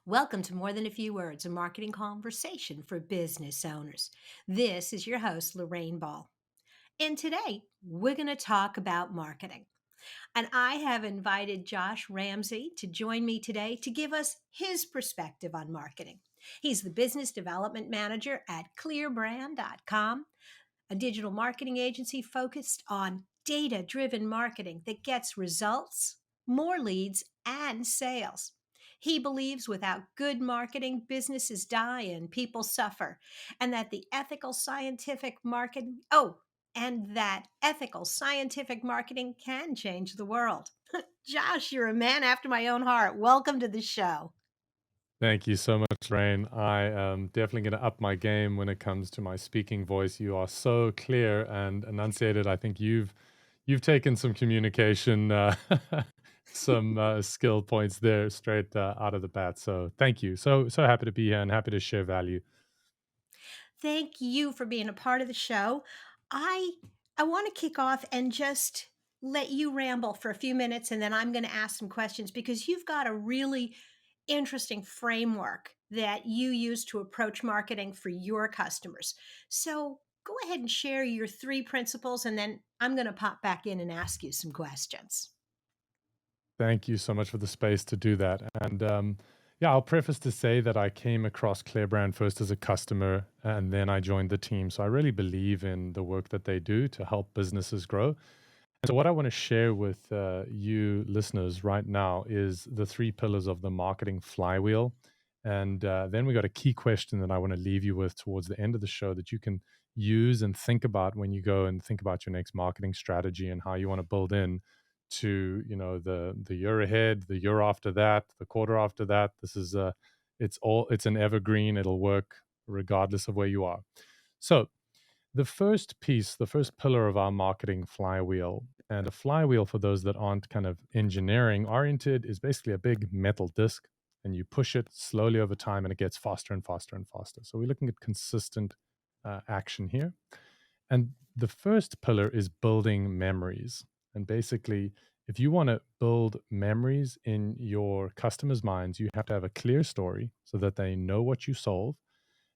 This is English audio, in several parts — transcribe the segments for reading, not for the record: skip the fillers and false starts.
Welcome to More Than a Few Words, a marketing conversation for business owners. This is your host, Lorraine Ball. And today we're going to talk about marketing. And I have invited Josh Ramsey to join me today to give us his perspective on marketing. He's the business development manager at clearbrand.com, a digital marketing agency focused on data driven marketing that gets results, more leads, and sales. He believes without good marketing, businesses die and people suffer, and that the ethical scientific marketing, and that ethical scientific marketing can change the world. Josh, you're a man after my own heart. Welcome to the show. Thank you so much, Rain. I am definitely going to up my game when it comes to my speaking voice. You are so clear and enunciated. I think you've taken some communication, some skill points there straight out of the bat. So thank you. So happy to be here and happy to share value. Thank you for being a part of the show. I I want to kick off and just let you ramble for a few minutes and then I'm going to ask some questions because you've got a really interesting framework that you use to approach marketing for your customers. So, go ahead and share your three principles and then I'm going to pop back in and ask you some questions. Thank you so much for the space to do that. And yeah, I'll preface to say that I came across Clearbrand first as a customer and then I joined the team. So I really believe in the work that they do to help businesses grow. And so, what I want to share with you listeners right now is the three pillars of the marketing flywheel. And then we got a key question that I want to leave you with towards the end of the show that you can use and think about when you go and think about your next marketing strategy and how you want to build in to the year ahead, the year after that, the quarter after that. This is it's an evergreen. It'll work regardless of where you are. So the first piece, the first pillar of our marketing flywheel, and a flywheel for those that aren't kind of engineering oriented, is basically a big metal disc, and you push it slowly over time, and it gets faster and faster and faster. So we're looking at consistent action here. And the first pillar is building memories. And basically, if you want to build memories in your customers' minds, you have to have a clear story so that they know what you solve,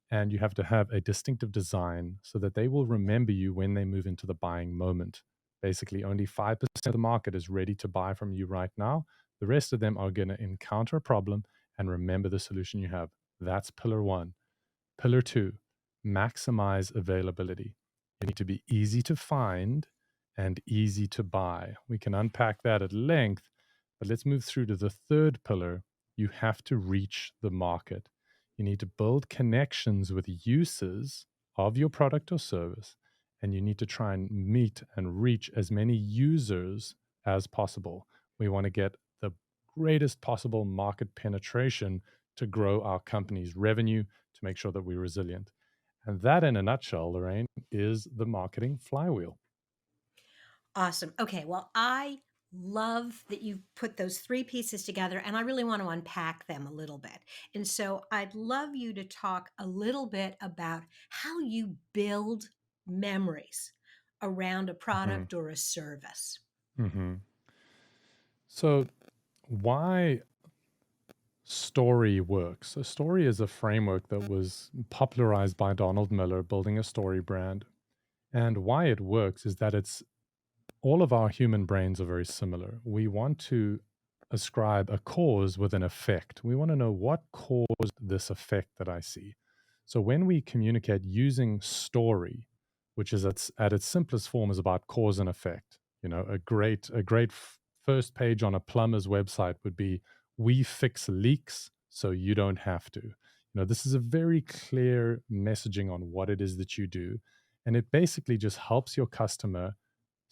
and you have to have a distinctive design so that they will remember you when they move into the buying moment. Basically, only 5% of the market is ready to buy from you right now. The rest of them are going to encounter a problem and remember the solution you have. That's pillar one. Pillar two, maximize availability. You need to be easy to find and easy to buy. We can unpack that at length, but let's move through to the third pillar. You have to reach the market. You need to build connections with users of your product or service, and you need to try and meet and reach as many users as possible. We want to get the greatest possible market penetration to grow our company's revenue, to make sure that we're resilient. And that, in a nutshell, Lorraine, is the marketing flywheel. Awesome. Okay. Well, I love that you've put those three pieces together, and I really want to unpack them a little bit. And so I'd love you to talk a little bit about how you build memories around a Mhm, product or a service. mhm. So, why story works? A story is a framework that was popularized by Donald Miller, building a story brand. And why it works is that it's all of our human brains are very similar. We want to ascribe a cause with an effect. We want to know what caused this effect that I see. So when we communicate using story, which is at its simplest form is about cause and effect. You know, a great first page on a plumber's website would be, we fix leaks so you don't have to. This is a very clear messaging on what it is that you do, and it basically just helps your customer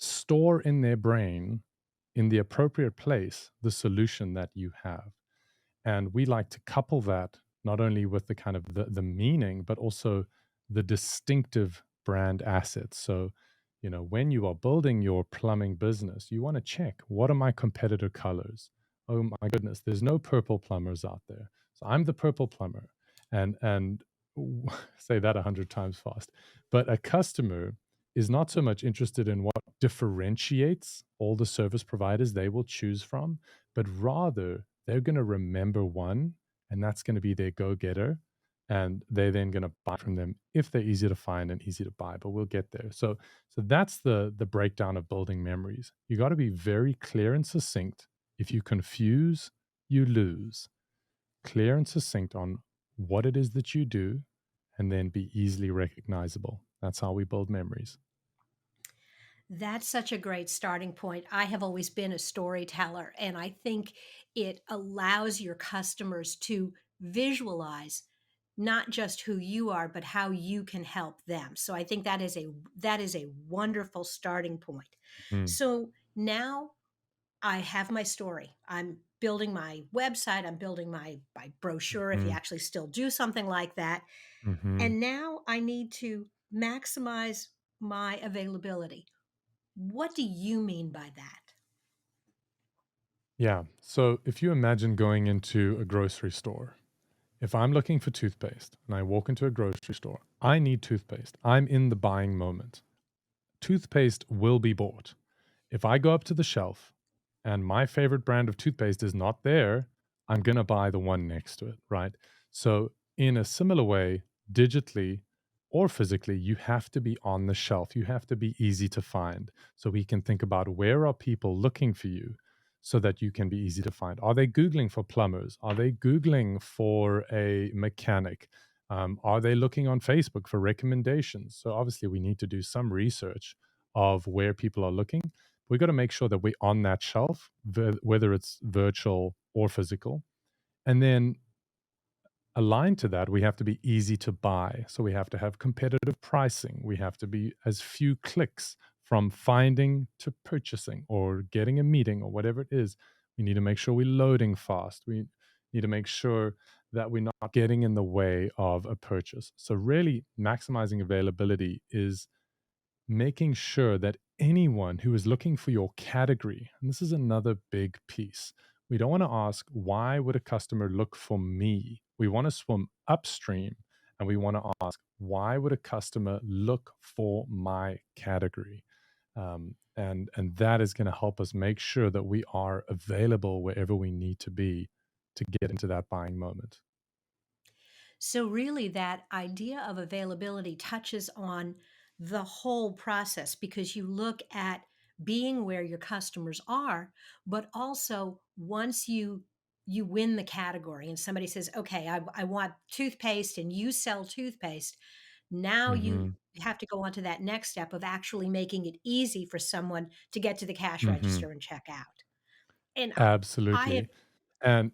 store in their brain, in the appropriate place, the solution that you have. And we like to couple that not only with the kind of the meaning, but also the distinctive brand assets. So, when you are building your plumbing business, you want to check, what are my competitor colors? Oh my goodness, there's no purple plumbers out there. So I'm the purple plumber. And say that 100 times fast. But a customer is not so much interested in what differentiates all the service providers they will choose from, but rather they're going to remember one and that's going to be their go getter. And they're then going to buy from them if they're easy to find and easy to buy. But we'll get there. So that's the breakdown of building memories. You got to be very clear and succinct. If you confuse, you lose. Clear and succinct on what it is that you do, and then be easily recognizable. That's how we build memories. That's such a great starting point. I have always been a storyteller, and I think it allows your customers to visualize not just who you are, but how you can help them. So I think that is a wonderful starting point. Mm, So now I have my story. I'm building my website, I'm building my brochure if you mm, actually still do something like that. mhm. And now I need to maximize my availability. What do you mean by that? Yeah. So if you imagine going into a grocery store, if I'm looking for toothpaste and I walk into a grocery store, I need toothpaste. I'm in the buying moment. Toothpaste will be bought. If I go up to the shelf and my favorite brand of toothpaste is not there, I'm going to buy the one next to it, right? So, in a similar way, digitally or physically, you have to be on the shelf. You have to be easy to find. So, we can think about where are people looking for you so that you can be easy to find. Are they Googling for plumbers? Are they Googling for a mechanic? Are they looking on Facebook for recommendations? So, obviously, we need to do some research of where people are looking. We got to make sure that we're on that shelf, whether it's virtual or physical. And then aligned to that, we have to be easy to buy. So we have to have competitive pricing. We have to be as few clicks from finding to purchasing or getting a meeting or whatever it is. We need to make sure we're loading fast. We need to make sure that we're not getting in the way of a purchase. So, really, maximizing availability is making sure that anyone who is looking for your category, and this is another big piece, we don't want to ask, why would a customer look for me? We want to swim upstream and we want to ask, why would a customer look for my category? And that is going to help us make sure that we are available wherever we need to be to get into that buying moment. So, really, that idea of availability touches on the whole process because you look at being where your customers are, but also once you win the category and somebody says, okay, I want toothpaste and you sell toothpaste. Now you Hmm. have to go on to that next step of actually making it easy for someone to get to the cash Hmm. register and check out. And I have Absolutely. And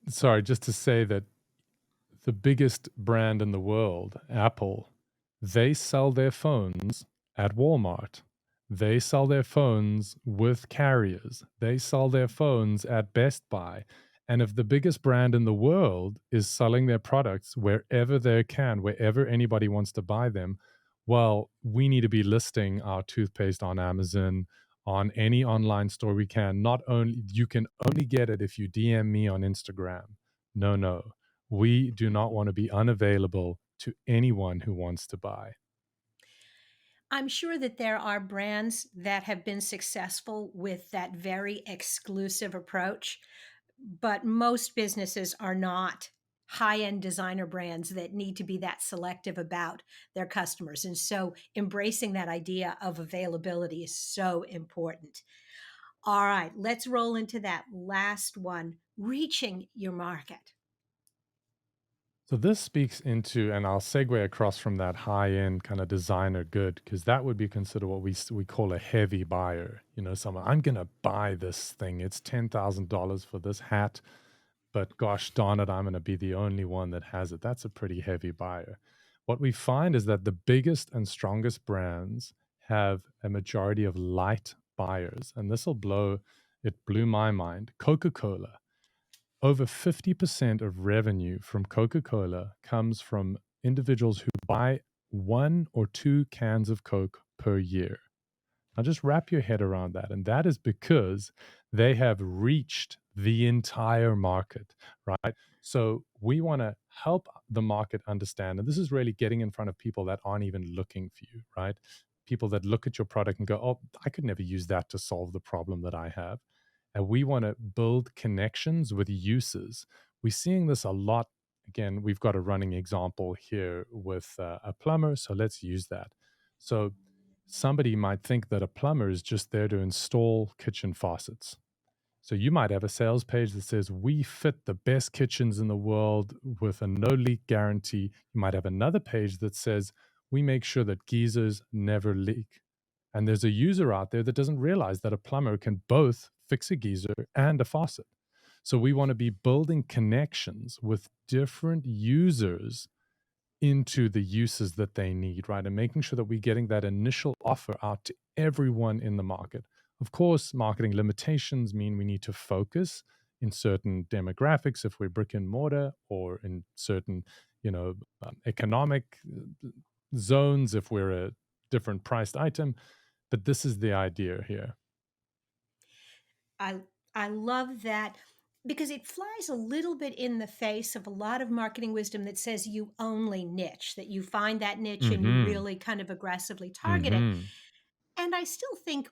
sorry, just to say that the biggest brand in the world, Apple, they sell their phones at Walmart. They sell their phones with carriers. They sell their phones at Best Buy. And if the biggest brand in the world is selling their products wherever they can, wherever anybody wants to buy them, well, we need to be listing our toothpaste on Amazon, on any online store we can. Not only you can only get it if you DM me on Instagram. No, no, we do not want to be unavailable to anyone who wants to buy. I'm sure that there are brands that have been successful with that very exclusive approach, but most businesses are not high-end designer brands that need to be that selective about their customers. And so embracing that idea of availability is so important. All right, let's roll into that last one, reaching your market. So this speaks into, and I'll segue across from that high end kind of designer good, because that would be considered what we call a heavy buyer. You know, someone, I'm gonna buy this thing. It's $10,000 for this hat, but gosh darn it, I'm gonna be the only one that has it. That's a pretty heavy buyer. What we find is that the biggest and strongest brands have a majority of light buyers, and this will blow. It blew my mind. Coca-Cola, over 50% of revenue from Coca Cola comes from individuals who buy one or two cans of Coke per year. Now, just wrap your head around that. And that is because they have reached the entire market, right? So we want to help the market understand. And this is really getting in front of people that aren't even looking for you, right? People that look at your product and go, oh, I could never use that to solve the problem that I have. And we want to build connections with users. We're seeing this a lot. Again, we've got a running example here with a plumber, so let's use that. So somebody might think that a plumber is just there to install kitchen faucets. So you might have a sales page that says, "We fit the best kitchens in the world with a no leak guarantee." You might have another page that says, "We make sure that geysers never leak." And there's a user out there that doesn't realize that a plumber can both fix a geyser and a faucet. So we want to be building connections with different users into the uses that they need, right? And making sure that we're getting that initial offer out to everyone in the market. Of course, marketing limitations mean we need to focus in certain demographics if we're brick and mortar, or in certain, economic zones if we're a different priced item. But this is the idea here. I I love that because it flies a little bit in the face of a lot of marketing wisdom that says you only niche, that you find that niche and you Mm-hmm. really kind of aggressively target it. Mm-hmm. And I still think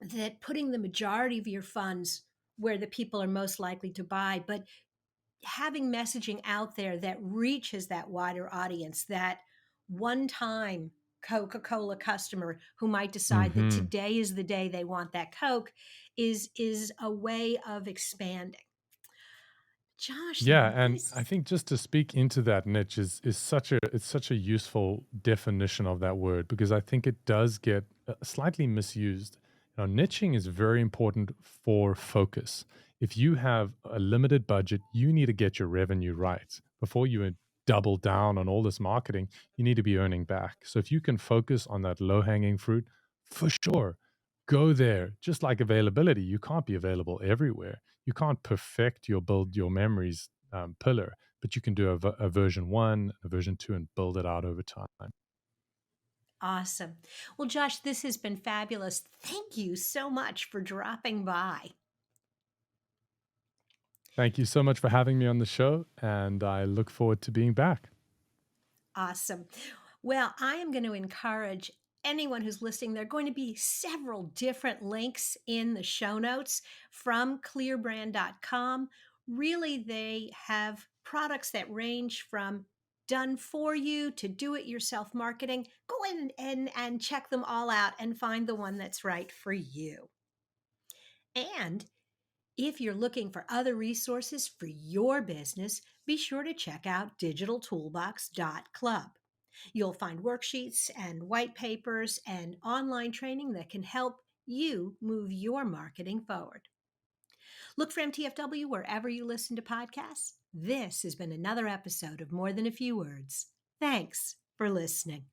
that putting the majority of your funds where the people are most likely to buy, but having messaging out there that reaches that wider audience, that one time Coca-Cola customer who might decide that Mm-hmm. today is the day they want that Coke is a way of expanding. Josh, Yeah, and I this think just to speak into that niche is such a useful definition of that word, because I think it does get slightly misused. Niching is very important for focus. If you have a limited budget, you need to get your revenue right before you double down on all this marketing. You need to be earning back. So if you can focus on that low hanging fruit, for sure, go there. Just like availability, you can't be available everywhere. You can't perfect your build your memories pillar, but you can do a version one, a version two, and build it out over time. awesome. Well, Josh, this has been fabulous. Thank you so much for dropping by. Thank you so much for having me on the show, and I look forward to being back. Awesome. Well, I am going to encourage anyone who's listening. There are going to be several different links in the show notes from clearbrand.com. Really, they have products that range from done for you to do it yourself marketing. Go in and check them all out and find the one that's right for you. And if you're looking for other resources for your business, be sure to check out digitaltoolbox.club. You'll find worksheets and white papers and online training that can help you move your marketing forward. Look for MTFW wherever you listen to podcasts. This has been another episode of More Than a Few Words. Thanks for listening.